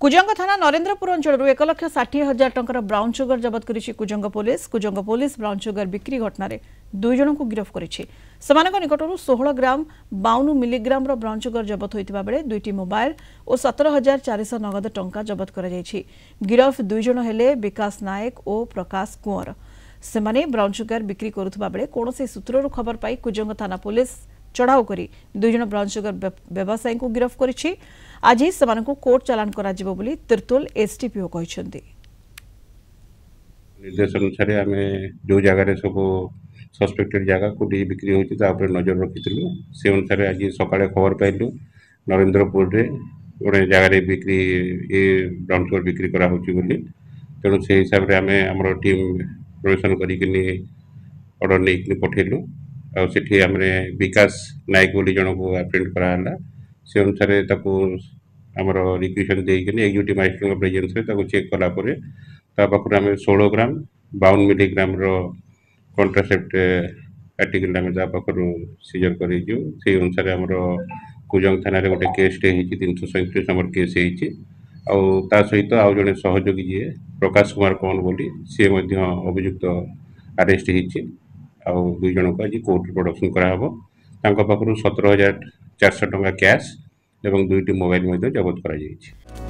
कुजंग थाना नरेंद्रपुर अंचल 1,60,000 टंकार ब्राउन सुगर जबत करिछि कुजंग पुलिस ब्राउन सुगर बिक्री घटना दुई जन को गिरफ्त करिछि। सेमानक निकटरू 16 ग्राम 52 मिलीग्राम ब्राउन सुगर जबत होइतिबा बेले दुईटी मोबाइल और 17,400 नगद टंका जबत करा जायछि। गिरफ दुई जन हेले विकास नायक और प्रकाश कुंवर। सेमाने ब्राउन सुगर बिक्री करुथबा बेले कोनोसी सूत्ररु खबर पाई कुजंग थाना पुलिस चढ़ाऊ करी दुई जन ब्राउन सुगर व्यवसायी को गिरफ्त करिछि। आज सेमानकु कोर्ट चालान करा जिवो बोली तिर्तोल एसटीपीओ कहिसेंती। निर्देश अनुसार आम जो जगार सब सस्पेक्टेड जगह को बिक्री होती नजर रखी से अनुसार आज सकाଳେ खबर पाइलु नरेंद्रपुर रे गोटे जगार बिक्री ये ब्राउन सुगर बिक्री करा तेणु से हिसाब से आम आम टीम प्रवेशन करडर नहीं पठेलु आठी आम विकास नायक बोली जन को एप्रेंट कराला से अनुसार आमर रिक्वेशन देकर एक्जिक्यूटिव मजिस्ट्रेट प्रेजेंस चेक कलापर पाखर आम 16 ग्राम 52 मिलीग्राम कंट्रासेप्ट आर्टिकल आम पाखर सीजर कर अनुसार आमर कुजंग थाना गोटे केसटे 337 नंबर केस ता सहित आउ जड़े सहयोगी जी प्रकाश कुमार कौन बोली सी अभियुक्त अरेस्ट दुई जन को आज कोर्ट प्रोडक्शन कराहब पाखर 17,400 टंका कैश एवं दुईटी मोबाइल जबत करा जायछि।